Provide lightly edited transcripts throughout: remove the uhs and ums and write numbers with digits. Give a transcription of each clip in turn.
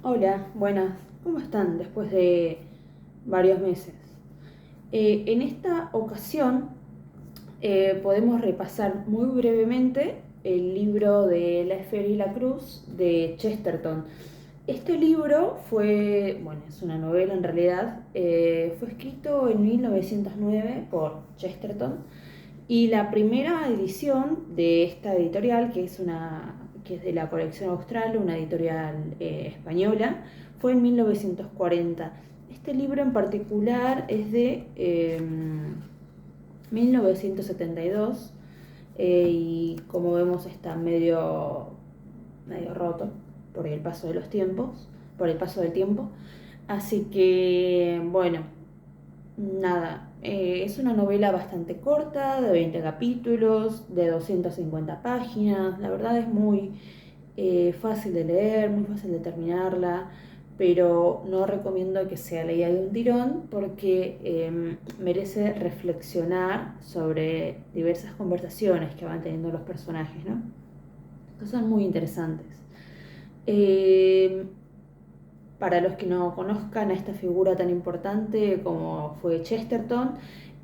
Hola, buenas. ¿Cómo están después de varios meses? En esta ocasión podemos repasar muy brevemente el libro de La Esfera y la Cruz de Chesterton. Este libro es una novela en realidad, fue escrito en 1909 por Chesterton y la primera edición de esta editorial, que es de la colección austral, una editorial española, fue en 1940. Este libro en particular es de 1972 y como vemos está medio roto por el paso de los tiempos, por el paso del tiempo. Así que, bueno, nada, es una novela bastante corta, de 20 capítulos, de 250 páginas. La verdad es muy fácil de leer, muy fácil de terminarla, pero no recomiendo que sea leída de un tirón porque merece reflexionar sobre diversas conversaciones que van teniendo los personajes, ¿no? Que son muy interesantes. Eh, para los que no conozcan a esta figura tan importante como fue Chesterton,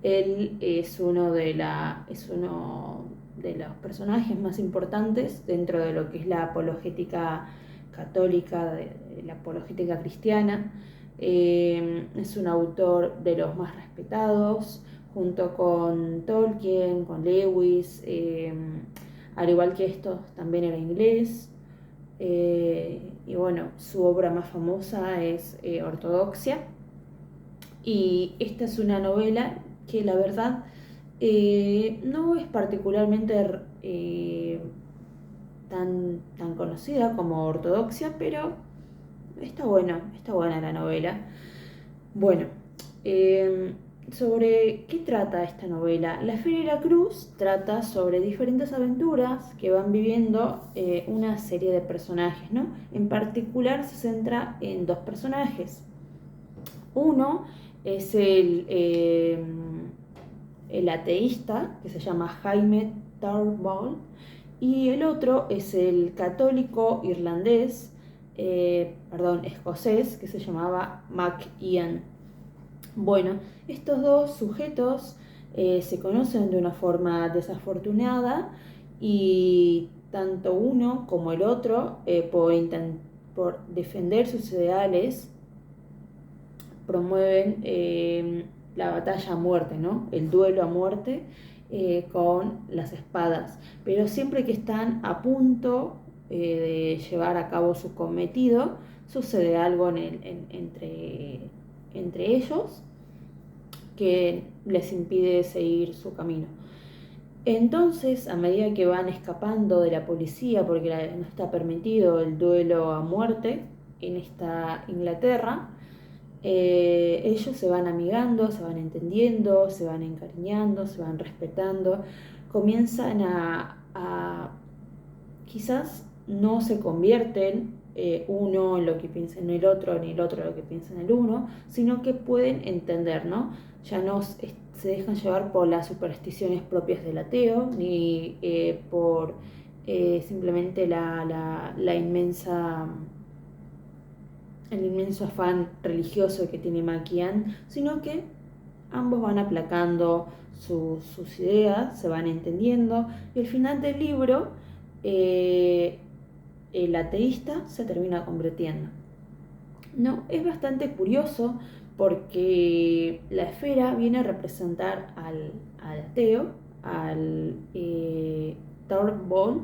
él es uno de los personajes más importantes dentro de lo que es la apologética católica, de la apologética cristiana. Es un autor de los más respetados, junto con Tolkien, con Lewis, al igual que estos también era inglés. Y bueno, su obra más famosa es Ortodoxia. Y esta es una novela que la verdad no es particularmente tan conocida como Ortodoxia, pero está buena la novela. Bueno, eh, ¿sobre qué trata esta novela? La Esfera y la Cruz trata sobre diferentes aventuras que van viviendo una serie de personajes, ¿no? En particular se centra en dos personajes. Uno es el ateísta, que se llama Jaime Tarbell, y el otro es el católico irlandés, escocés, que se llamaba Mac Ian. Bueno, estos dos sujetos se conocen de una forma desafortunada y tanto uno como el otro, por defender sus ideales, promueven la batalla a muerte, ¿no? El duelo a muerte con las espadas. Pero siempre que están a punto de llevar a cabo su cometido, sucede algo entre ellos que les impide seguir su camino. Entonces, a medida que van escapando de la policía, porque no está permitido el duelo a muerte en esta Inglaterra, ellos se van amigando, se van entendiendo, se van encariñando, se van respetando, comienzan a quizás no se convierten uno en lo que piensa en el otro, ni el otro en lo que piensa en el uno, sino que pueden entender, ¿no? Ya no se dejan llevar por las supersticiones propias del ateo, ni por simplemente el inmenso afán religioso que tiene Maquian, sino que ambos van aplacando sus ideas, se van entendiendo, y al final del libro eh, el ateísta se termina convirtiendo. No, es bastante curioso porque la esfera viene a representar al ateo, al Tarball,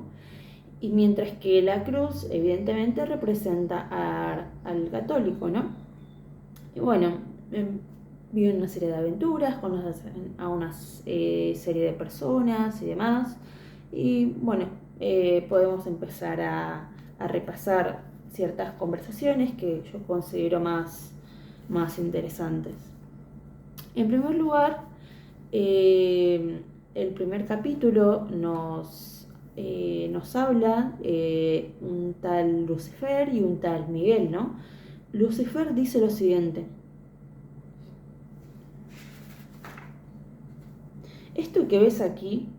y mientras que la cruz evidentemente representa al católico, ¿no? Y bueno, viven una serie de aventuras, conocen a una serie de personas y demás. Y bueno, podemos empezar a repasar ciertas conversaciones que yo considero más interesantes. En primer lugar, el primer capítulo nos habla un tal Lucifer y un tal Miguel, ¿no? Lucifer dice lo siguiente: esto que ves aquí,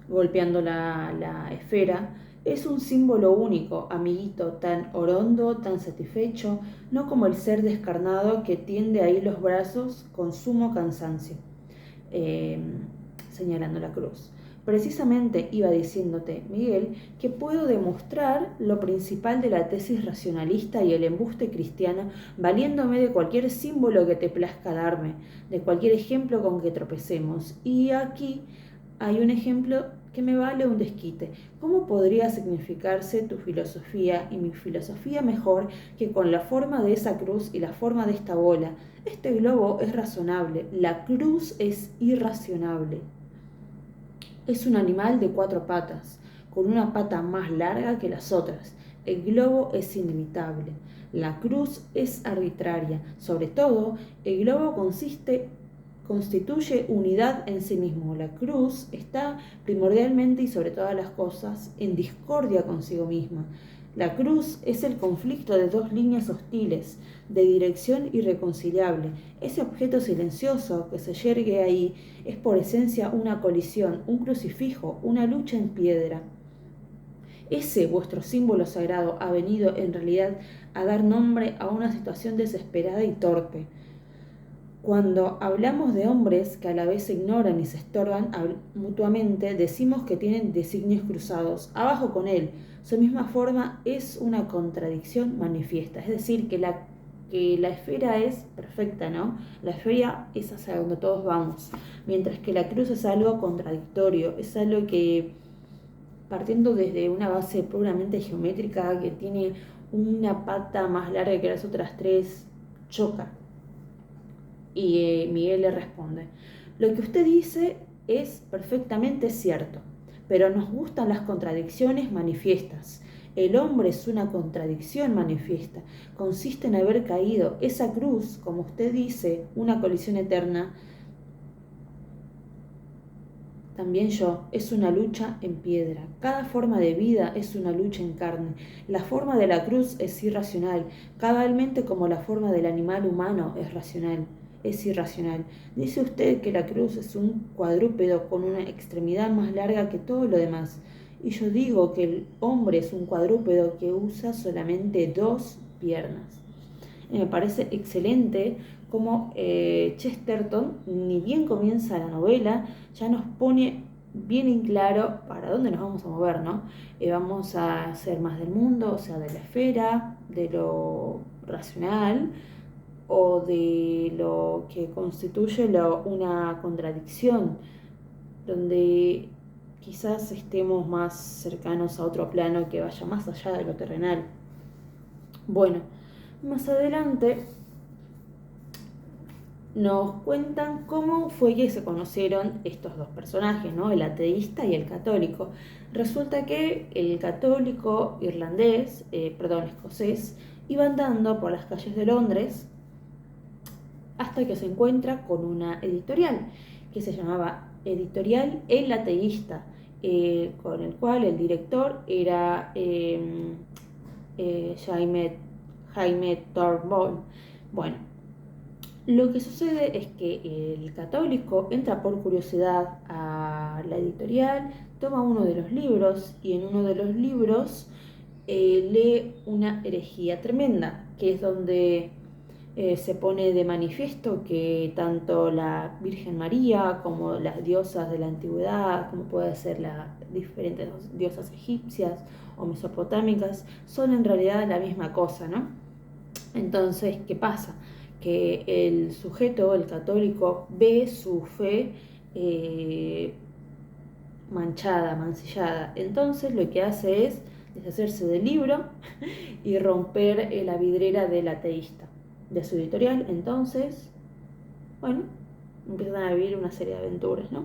golpeando la esfera, Es un símbolo único, amiguito, tan orondo, tan satisfecho, no como el ser descarnado que tiende ahí los brazos con sumo cansancio, eh, señalando la cruz. Precisamente iba diciéndote, Miguel, que puedo demostrar lo principal de la tesis racionalista y el embuste cristiano, valiéndome de cualquier símbolo que te plazca darme, de cualquier ejemplo con que tropecemos. Y aquí hay un ejemplo que me vale un desquite. ¿Cómo podría significarse tu filosofía y mi filosofía mejor que con la forma de esa cruz y la forma de esta bola? Este globo es razonable, la cruz es irracionable. Es un animal de 4 patas, con una pata más larga que las otras. El globo es inimitable. La cruz es arbitraria. Sobre todo, el globo constituye unidad en sí mismo. La cruz está primordialmente y sobre todas las cosas en discordia consigo misma. La cruz es el conflicto de 2 líneas hostiles, de dirección irreconciliable. Ese objeto silencioso que se yergue ahí es por esencia una colisión, un crucifijo, una lucha en piedra. Ese vuestro símbolo sagrado ha venido en realidad a dar nombre a una situación desesperada y torpe. Cuando hablamos de hombres que a la vez se ignoran y se estorban mutuamente, decimos que tienen designios cruzados. Abajo con él. Su misma forma es una contradicción manifiesta. Es decir, que la esfera es perfecta, ¿no? La esfera es hacia donde todos vamos. Mientras que la cruz es algo contradictorio. Es algo que, partiendo desde una base puramente geométrica, que tiene una pata más larga que las otras 3, choca. Y Miguel le responde, lo que usted dice es perfectamente cierto, pero nos gustan las contradicciones manifiestas. El hombre es una contradicción manifiesta, consiste en haber caído. Esa cruz, como usted dice, una colisión eterna, también yo, es una lucha en piedra. Cada forma de vida es una lucha en carne. La forma de la cruz es irracional, cabalmente como la forma del animal humano es racional. Es irracional. Dice usted que la cruz es un cuadrúpedo con una extremidad más larga que todo lo demás. Y yo digo que el hombre es un cuadrúpedo que usa solamente 2 piernas. Y me parece excelente como Chesterton, ni bien comienza la novela, ya nos pone bien en claro para dónde nos vamos a mover, ¿no? Vamos a ser más del mundo, o sea, de la esfera, de lo racional, o de lo que constituye una contradicción, donde quizás estemos más cercanos a otro plano que vaya más allá de lo terrenal. Bueno, más adelante nos cuentan cómo fue que se conocieron estos 2 personajes, ¿no? El ateísta y el católico. Resulta que el católico escocés, iba andando por las calles de Londres hasta que se encuentra con una editorial que se llamaba Editorial El Ateísta, con el cual el director era Jaime Thornbull. Bueno, lo que sucede es que el católico entra por curiosidad a la editorial, toma uno de los libros y en uno de los libros lee una herejía tremenda, que es donde se pone de manifiesto que tanto la Virgen María como las diosas de la antigüedad, como puede ser las diferentes diosas egipcias o mesopotámicas, son en realidad la misma cosa, ¿no? Entonces, ¿qué pasa? Que el sujeto, el católico, ve su fe manchada, mancillada. Entonces lo que hace es deshacerse del libro y romper la vidriera del ateísta, de su editorial. Entonces, bueno, empiezan a vivir una serie de aventuras, ¿no?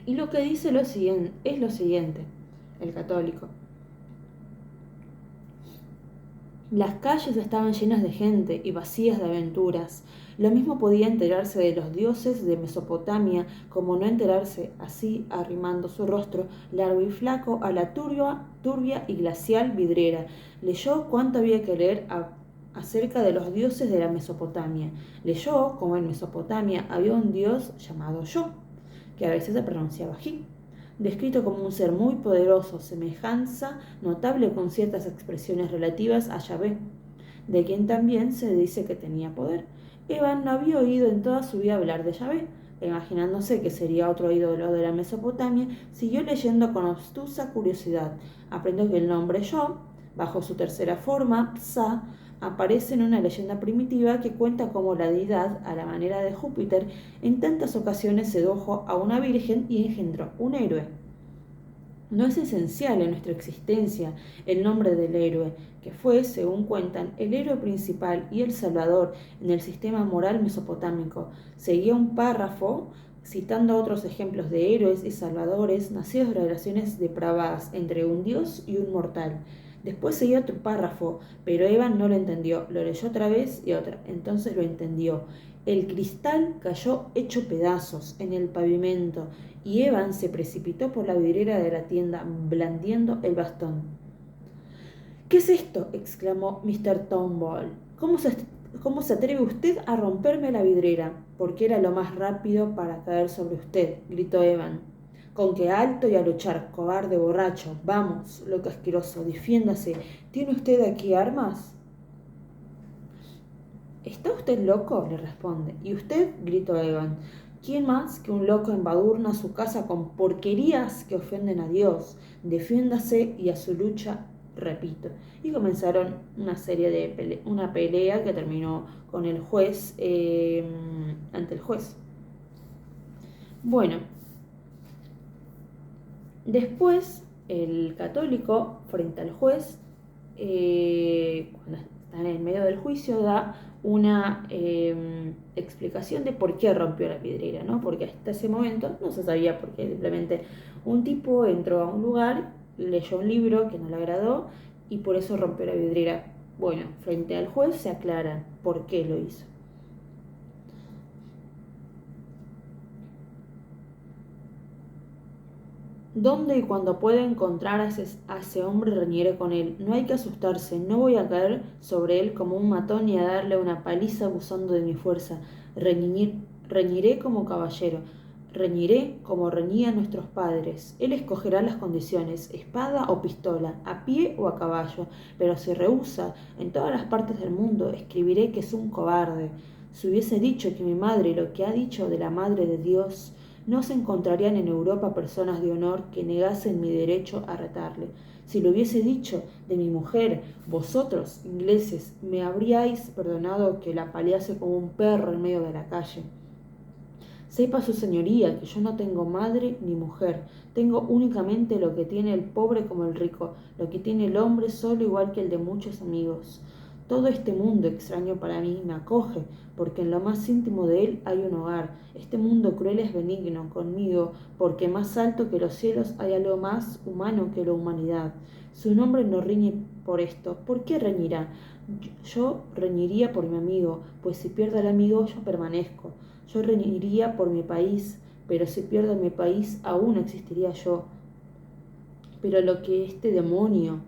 Y lo que dice es lo siguiente, el católico. Las calles estaban llenas de gente y vacías de aventuras. Lo mismo podía enterarse de los dioses de Mesopotamia, como no enterarse, así arrimando su rostro largo y flaco a la turbia y glacial vidriera. Leyó cuánto había que leer acerca de los dioses de la Mesopotamia. Leyó como en Mesopotamia había un dios llamado Yo, que a veces se pronunciaba Ji. descrito como un ser muy poderoso, semejanza notable con ciertas expresiones relativas a Yahvé, de quien también se dice que tenía poder. Evan no había oído en toda su vida hablar de Yahvé. Imaginándose que sería otro ídolo de la Mesopotamia, siguió leyendo con obtusa curiosidad. Aprendió que el nombre Yo, bajo su tercera forma, Psa, aparece en una leyenda primitiva que cuenta cómo la deidad, a la manera de Júpiter, en tantas ocasiones sedujo a una virgen y engendró un héroe. No es esencial en nuestra existencia el nombre del héroe, que fue, según cuentan, el héroe principal y el salvador en el sistema moral mesopotámico. Seguía un párrafo citando otros ejemplos de héroes y salvadores nacidos de relaciones depravadas entre un dios y un mortal. Después seguía otro párrafo, pero Evan no lo entendió. Lo leyó otra vez y otra. Entonces lo entendió. El cristal cayó hecho pedazos en el pavimento y Evan se precipitó por la vidriera de la tienda blandiendo el bastón. ¿Qué es esto?, exclamó Mr. Turnbull. ¿Cómo se atreve usted a romperme la vidriera? Porque era lo más rápido para caer sobre usted, gritó Evan. Con que alto y a luchar, cobarde borracho. Vamos, loco asqueroso, defiéndase. ¿Tiene usted aquí armas? ¿Está usted loco?, le responde. ¿Y usted?, gritó Evan. ¿Quién más que un loco embadurna su casa con porquerías que ofenden a Dios? Defiéndase y a su lucha, repito. Y comenzaron una pelea que terminó con el juez, ante el juez. Bueno, después el católico, frente al juez, cuando está en el medio del juicio, da una explicación de por qué rompió la vidriera, ¿no? Porque hasta ese momento no se sabía por qué. Simplemente un tipo entró a un lugar, leyó un libro que no le agradó y por eso rompió la vidriera. Bueno, frente al juez se aclara por qué lo hizo. ¿Dónde y cuando pueda encontrar a ese hombre reñiré con él? No hay que asustarse, no voy a caer sobre él como un matón y a darle una paliza abusando de mi fuerza. Reñiré como caballero, reñiré como reñían nuestros padres. Él escogerá las condiciones, espada o pistola, a pie o a caballo, pero si rehúsa, en todas las partes del mundo escribiré que es un cobarde. Si hubiese dicho que mi madre lo que ha dicho de la Madre de Dios, no se encontrarían en Europa personas de honor que negasen mi derecho a retarle. Si lo hubiese dicho de mi mujer, vosotros, ingleses, me habríais perdonado que la paliase como un perro en medio de la calle. Sepa su señoría que yo no tengo madre ni mujer, tengo únicamente lo que tiene el pobre como el rico, lo que tiene el hombre solo igual que el de muchos amigos. Todo este mundo extraño para mí me acoge, porque en lo más íntimo de él hay un hogar. Este mundo cruel es benigno conmigo, porque más alto que los cielos hay algo más humano que la humanidad. Su nombre no riñe por esto. ¿Por qué reñirá? Yo reñiría por mi amigo, pues si pierdo al amigo yo permanezco. Yo reñiría por mi país, pero si pierdo mi país aún existiría yo. Pero lo que este demonio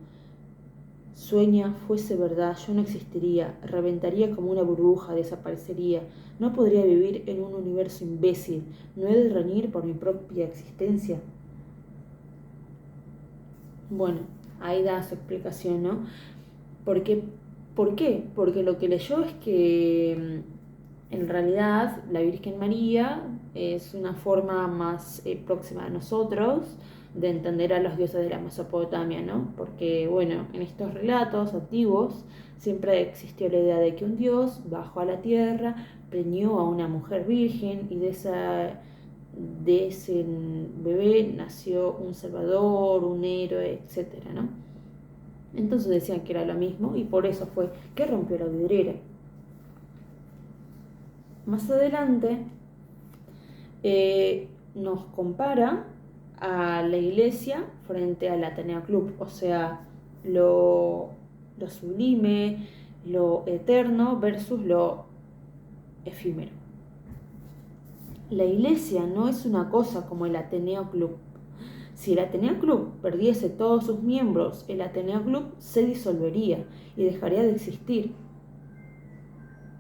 sueña fuese verdad, yo no existiría, reventaría como una burbuja, desaparecería, no podría vivir en un universo imbécil, no he de reñir por mi propia existencia. Bueno, ahí da su explicación, ¿no? ¿Por qué? Porque lo que leyó es que en realidad la Virgen María es una forma más próxima a nosotros de entender a los dioses de la Mesopotamia, ¿no? Porque, bueno, en estos relatos antiguos siempre existió la idea de que un dios bajó a la tierra, preñó a una mujer virgen y de ese bebé nació un salvador, un héroe, etcétera, ¿no? Entonces decían que era lo mismo y por eso fue que rompió la vidriera. Más adelante nos compara a la iglesia frente al Ateneo Club, o sea, lo sublime, lo eterno versus lo efímero. La iglesia no es una cosa como el Ateneo Club. Si el Ateneo Club perdiese todos sus miembros, el Ateneo Club se disolvería y dejaría de existir.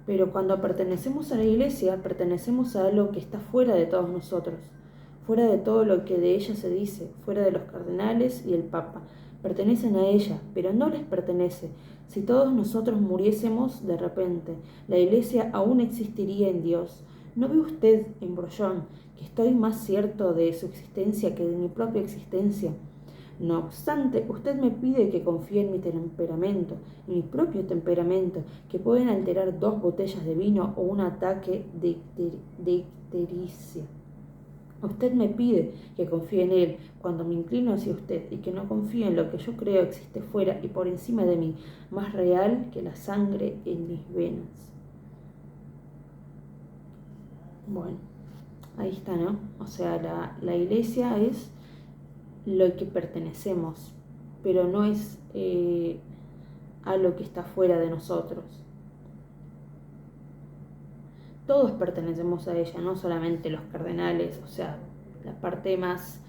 Pero cuando pertenecemos a la iglesia, pertenecemos a algo que está fuera de todos nosotros, fuera de todo lo que de ella se dice, fuera de los cardenales y el Papa. Pertenecen a ella, pero no les pertenece. Si todos nosotros muriésemos de repente, la Iglesia aún existiría en Dios. ¿No ve usted, embrollón, que estoy más cierto de su existencia que de mi propia existencia? No obstante, usted me pide que confíe en mi temperamento, en mi propio temperamento, que pueden alterar 2 botellas de vino o un ataque de ictericia. Usted me pide que confíe en él cuando me inclino hacia usted y que no confíe en lo que yo creo existe fuera y por encima de mí, más real que la sangre en mis venas. Bueno, ahí está, ¿no? O sea, la iglesia es lo que pertenecemos, pero no es a lo que está fuera de nosotros. Todos pertenecemos a ella, no solamente los cardenales, o sea, la parte más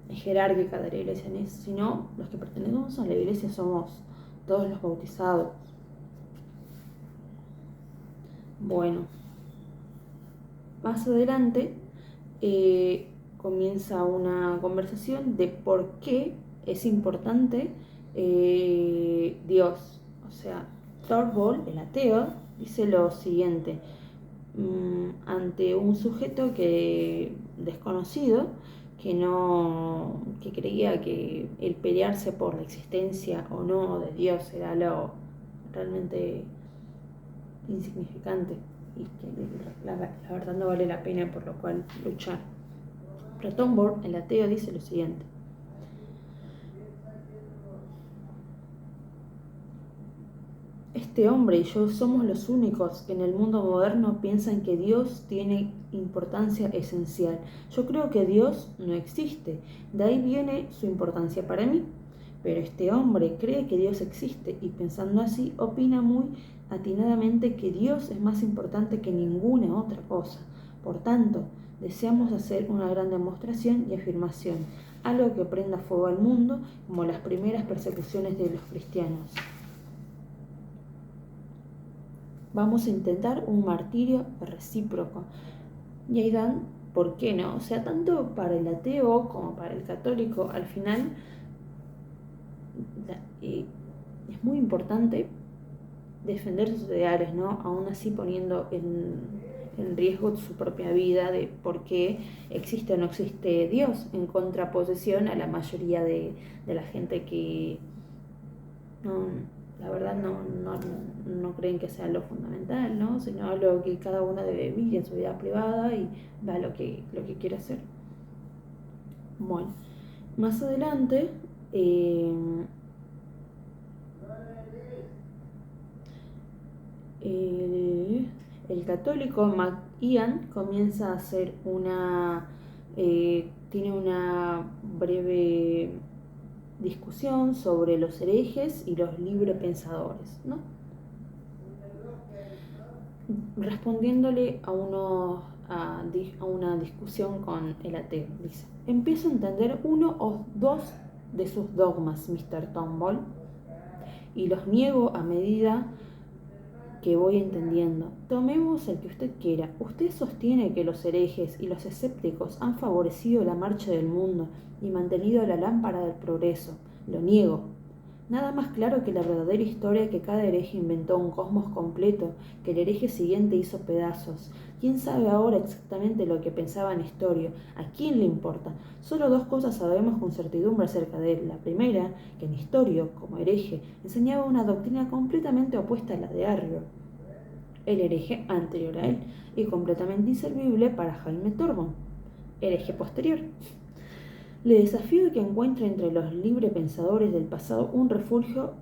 jerárquica de la iglesia, sino los que pertenecemos a la iglesia somos todos los bautizados. Bueno, más adelante comienza una conversación de por qué es importante Dios. O sea, Thorvald, el ateo, dice lo siguiente: ante un sujeto desconocido que creía que el pelearse por la existencia o no de Dios era lo realmente insignificante y que la verdad no vale la pena por lo cual luchar. Pero Thorvald, el ateo, dice lo siguiente: este hombre y yo somos los únicos que en el mundo moderno piensan que Dios tiene importancia esencial. Yo creo que Dios no existe, de ahí viene su importancia para mí. Pero este hombre cree que Dios existe y pensando así opina muy atinadamente que Dios es más importante que ninguna otra cosa. Por tanto, deseamos hacer una gran demostración y afirmación, algo que prenda fuego al mundo como las primeras persecuciones de los cristianos. Vamos a intentar un martirio recíproco. Y ahí dan, ¿por qué no? O sea, tanto para el ateo como para el católico, al final es muy importante defender sus ideales, ¿no? Aún así poniendo en riesgo su propia vida de por qué existe o no existe Dios, en contraposición a la mayoría de la gente que la verdad no creen que sea lo fundamental, ¿no? Sino lo que cada uno debe vivir en su vida privada y va lo que quiere hacer. Bueno, más adelante el católico McIan comienza a hacer tiene una breve discusión sobre los herejes y los librepensadores, ¿no? Respondiéndole a una discusión con el ateo, dice: empiezo a entender uno o dos de sus dogmas, Mr. Thorvald, y los niego a medida que voy entendiendo. Tomemos el que usted quiera. Usted sostiene que los herejes y los escépticos han favorecido la marcha del mundo y mantenido la lámpara del progreso. Lo niego. Nada más claro que la verdadera historia que cada hereje inventó un cosmos completo, que el hereje siguiente hizo pedazos. ¿Quién sabe ahora exactamente lo que pensaba Nestorio? ¿A quién le importa? Solo 2 cosas sabemos con certidumbre acerca de él. La primera, que Nestorio, como hereje, enseñaba una doctrina completamente opuesta a la de Arrio, el hereje anterior a él, y completamente inservible para Jaime Thorvald, hereje posterior. Le desafío que encuentre entre los librepensadores del pasado un refugio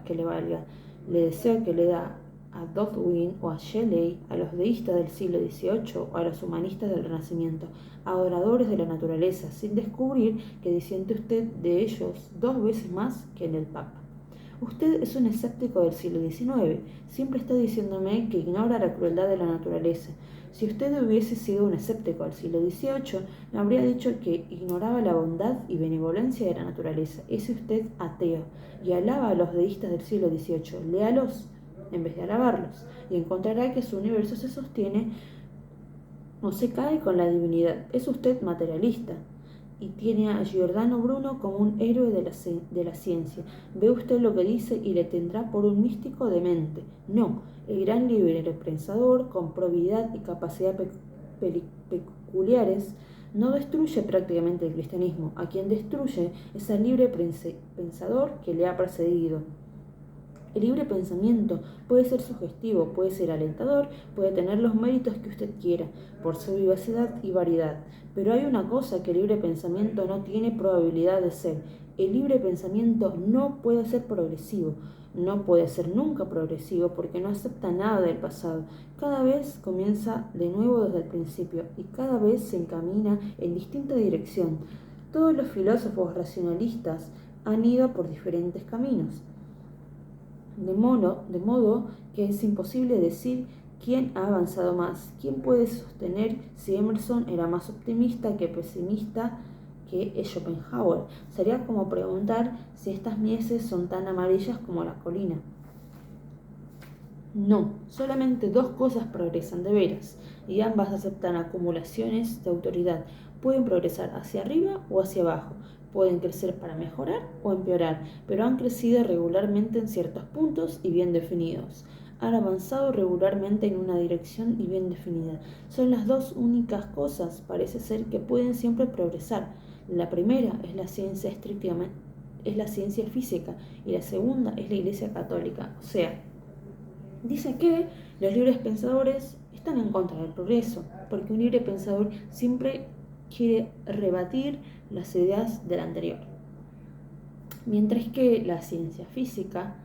que le valga. Le deseo que le da a Godwin o a Shelley, a los deístas del siglo XVIII o a los humanistas del Renacimiento, adoradores de la naturaleza, sin descubrir que disiente usted de ellos 2 veces más que en el Papa. Usted es un escéptico del siglo XIX, siempre está diciéndome que ignora la crueldad de la naturaleza. Si usted hubiese sido un escéptico del siglo XVIII, me habría dicho que ignoraba la bondad y benevolencia de la naturaleza. Es usted ateo y alaba a los deístas del siglo XVIII. Léalos en vez de alabarlos y encontrará que su universo se sostiene no se cae con la divinidad, es usted materialista. Y tiene a Giordano Bruno como un héroe de la ciencia. Ve usted lo que dice y le tendrá por un místico demente. No, el gran libre pensador, con probidad y capacidad peculiares, no destruye prácticamente el cristianismo. A quien destruye es al libre pensador que le ha precedido. El libre pensamiento puede ser sugestivo, puede ser alentador, puede tener los méritos que usted quiera, por su vivacidad y variedad. Pero hay una cosa que el libre pensamiento no tiene probabilidad de ser. El libre pensamiento no puede ser progresivo. No puede ser nunca progresivo porque no acepta nada del pasado. Cada vez comienza de nuevo desde el principio y cada vez se encamina en distinta dirección. Todos los filósofos racionalistas han ido por diferentes caminos. De modo que es imposible decir quién ha avanzado más. ¿Quién puede sostener si Emerson era más optimista que pesimista que Schopenhauer? Sería como preguntar si estas mieses son tan amarillas como la colina. No, solamente dos cosas progresan de veras, y ambas aceptan acumulaciones de autoridad. Pueden progresar hacia arriba o hacia abajo, pueden crecer para mejorar o empeorar, pero han crecido regularmente en ciertos puntos y bien definidos. Han avanzado regularmente en una dirección y bien definida. Son las dos únicas cosas, parece ser, que pueden siempre progresar. La primera es la ciencia estrictamente, es la ciencia física, y la segunda es la Iglesia Católica, o sea, dice que los libres pensadores están en contra del progreso, porque un libre pensador siempre quiere rebatir las ideas del anterior. Mientras que la ciencia física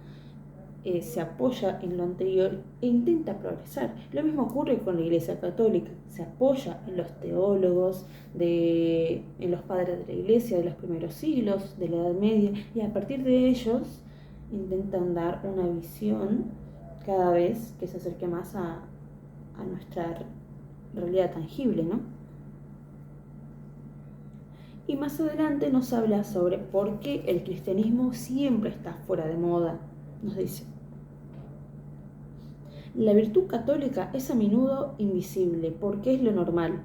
se apoya en lo anterior e intenta progresar. Lo mismo ocurre con la Iglesia Católica, se apoya en los teólogos, en los padres de la Iglesia de los primeros siglos, de la Edad Media, y a partir de ellos intentan dar una visión cada vez que se acerque más a nuestra realidad tangible, ¿no? Y más adelante nos habla sobre por qué el cristianismo siempre está fuera de moda. Nos dice: la virtud católica es a menudo invisible porque es lo normal.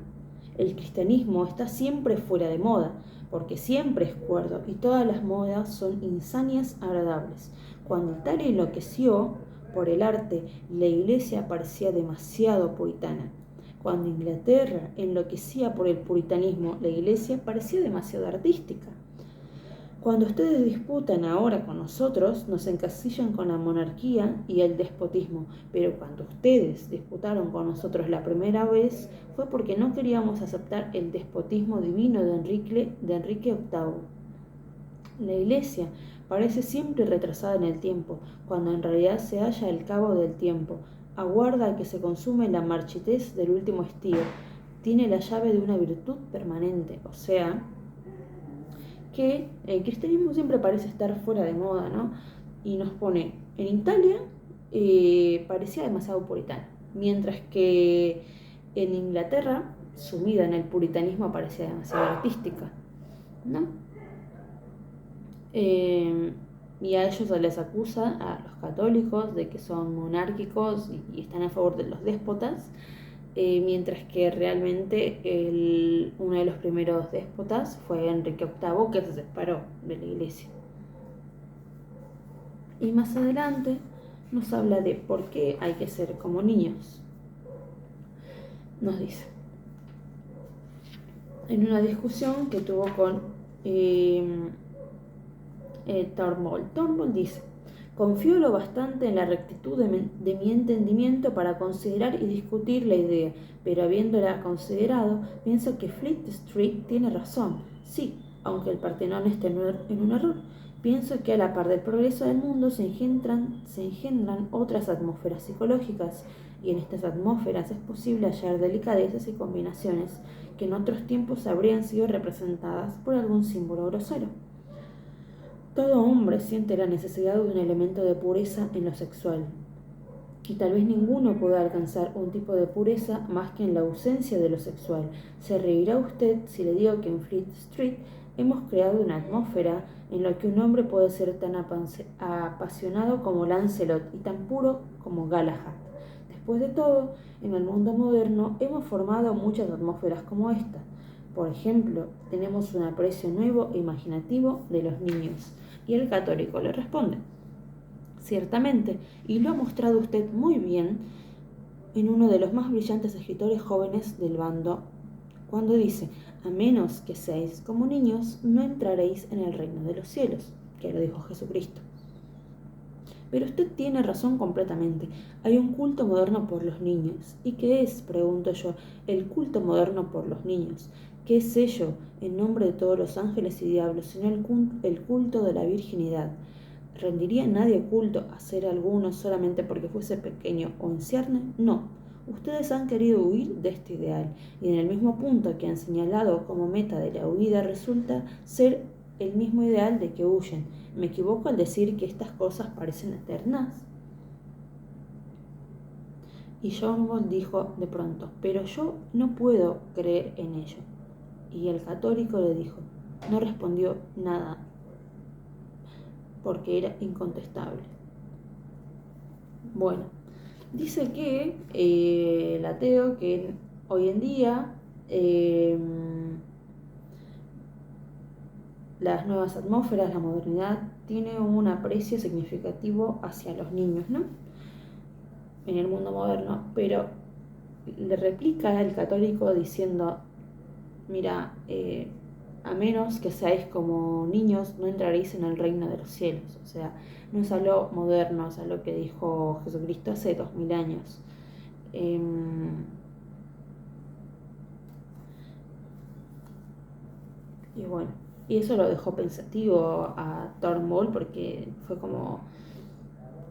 El cristianismo está siempre fuera de moda porque siempre es cuerdo y todas las modas son insanias agradables. Cuando Italia enloqueció por el arte, la iglesia parecía demasiado puritana. Cuando Inglaterra enloquecía por el puritanismo, la iglesia parecía demasiado artística. Cuando ustedes disputan ahora con nosotros, nos encasillan con la monarquía y el despotismo, pero cuando ustedes disputaron con nosotros la primera vez, fue porque no queríamos aceptar el despotismo divino de Enrique VIII. La iglesia parece siempre retrasada en el tiempo, cuando en realidad se halla al cabo del tiempo. Aguarda a que se consume la marchitez del último estío. Tiene la llave de una virtud permanente, o sea, que el cristianismo siempre parece estar fuera de moda, ¿no? Y nos pone, en Italia parecía demasiado puritana, mientras que en Inglaterra, sumida en el puritanismo, parecía demasiado artística, ¿no? Y a ellos se les acusa, a los católicos, de que son monárquicos y están a favor de los déspotas, mientras que realmente uno de los primeros déspotas fue Enrique VIII, que se separó de la iglesia. Y más adelante nos habla de por qué hay que ser como niños. Nos dice, en una discusión que tuvo con Turnbull dice: confío lo bastante en la rectitud de mi entendimiento para considerar y discutir la idea, pero habiéndola considerado, pienso que Fleet Street tiene razón. Sí, aunque el Partenón esté en un error. Pienso que a la par del progreso del mundo se engendran otras atmósferas psicológicas, y en estas atmósferas es posible hallar delicadezas y combinaciones que en otros tiempos habrían sido representadas por algún símbolo grosero. Todo hombre siente la necesidad de un elemento de pureza en lo sexual, y tal vez ninguno pueda alcanzar un tipo de pureza más que en la ausencia de lo sexual. Se reirá usted si le digo que en Fleet Street hemos creado una atmósfera en la que un hombre puede ser tan apasionado como Lancelot y tan puro como Galahad. Después de todo, en el mundo moderno hemos formado muchas atmósferas como esta. Por ejemplo, tenemos un aprecio nuevo e imaginativo de los niños. Y el católico le responde: ciertamente, y lo ha mostrado usted muy bien en uno de los más brillantes escritores jóvenes del bando, cuando dice: a menos que seáis como niños, no entraréis en el reino de los cielos, que lo dijo Jesucristo. Pero usted tiene razón completamente. Hay un culto moderno por los niños. ¿Y qué es, pregunto yo, el culto moderno por los niños? ¿Qué es ello, en nombre de todos los ángeles y diablos, sino el culto de la virginidad? ¿Rendiría nadie culto a ser alguno solamente porque fuese pequeño o en cierne? No. Ustedes han querido huir de este ideal, y en el mismo punto que han señalado como meta de la huida resulta ser el mismo ideal de que huyen. ¿Me equivoco al decir que estas cosas parecen eternas? Y John Ball dijo de pronto: pero yo no puedo creer en ello. Y el católico le dijo: no respondió nada, porque era incontestable. Bueno, dice que el ateo, que hoy en día las nuevas atmósferas, la modernidad, tiene un aprecio significativo hacia los niños, ¿no? En el mundo moderno, pero le replica el católico diciendo: mira, a menos que seáis como niños, no entraréis en el reino de los cielos. O sea, no es algo moderno, es algo que dijo Jesucristo hace 2000 años. Y bueno, y eso lo dejó pensativo a Turnbull, porque fue como: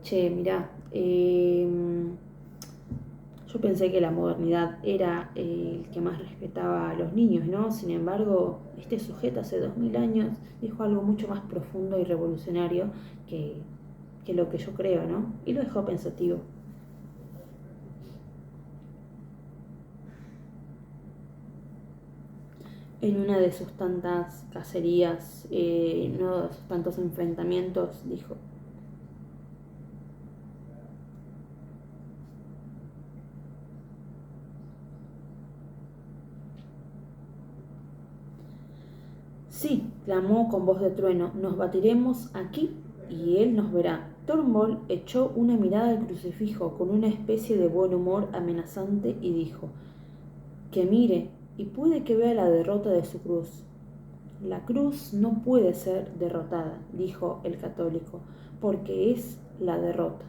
che, mirá, yo pensé que la modernidad era el que más respetaba a los niños, ¿no? Sin embargo, este sujeto hace 2000 años dijo algo mucho más profundo y revolucionario que lo que yo creo, ¿no? Y lo dejó pensativo. En una de sus tantas cacerías, en uno de sus tantos enfrentamientos, dijo: sí, clamó con voz de trueno, nos batiremos aquí y él nos verá. Turnbull echó una mirada al crucifijo con una especie de buen humor amenazante y dijo: que mire, y puede que vea la derrota de su cruz. La cruz no puede ser derrotada, dijo el católico, porque es la derrota.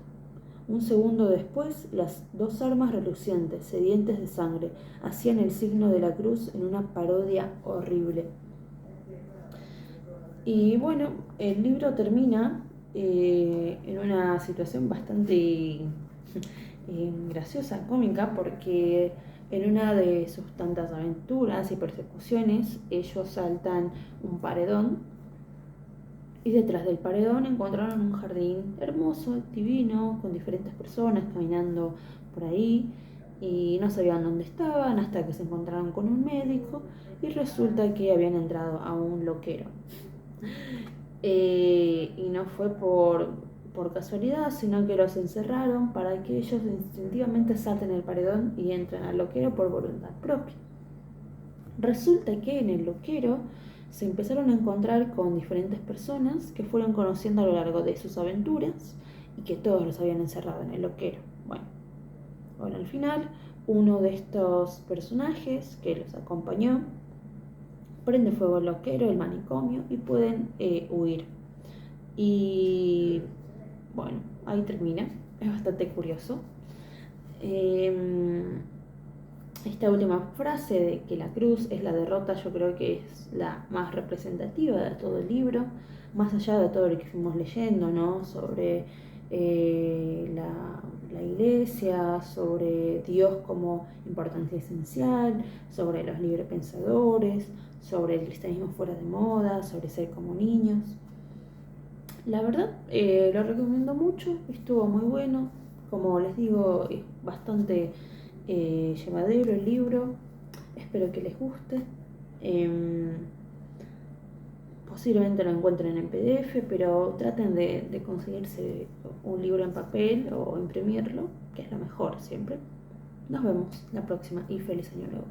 Un segundo después, las dos armas relucientes, sedientes de sangre, hacían el signo de la cruz en una parodia horrible. Y bueno, el libro termina en una situación bastante graciosa, cómica, porque en una de sus tantas aventuras y persecuciones, ellos saltan un paredón y detrás del paredón encontraron un jardín hermoso, divino, con diferentes personas caminando por ahí y no sabían dónde estaban hasta que se encontraron con un médico y resulta que habían entrado a un loquero. Y no fue por casualidad, sino que los encerraron para que ellos instintivamente salten el paredón y entren al loquero por voluntad propia. Resulta que en el loquero se empezaron a encontrar con diferentes personas que fueron conociendo a lo largo de sus aventuras y que todos los habían encerrado en el loquero. Bueno, al final, uno de estos personajes que los acompañó prende fuego al loquero, el manicomio, y pueden huir. Y bueno, ahí termina. Es bastante curioso. Esta última frase de que la cruz es la derrota, yo creo que es la más representativa de todo el libro, más allá de todo lo que fuimos leyendo, ¿no? Sobre la iglesia, sobre Dios como importancia esencial, sobre los librepensadores, sobre el cristianismo fuera de moda, sobre ser como niños. La verdad, lo recomiendo mucho, estuvo muy bueno. Como les digo, es bastante llevadero el libro. Espero que les guste. posiblemente lo encuentren en PDF, pero traten de conseguirse un libro en papel o imprimirlo, que es lo mejor siempre. Nos vemos la próxima y feliz año nuevo.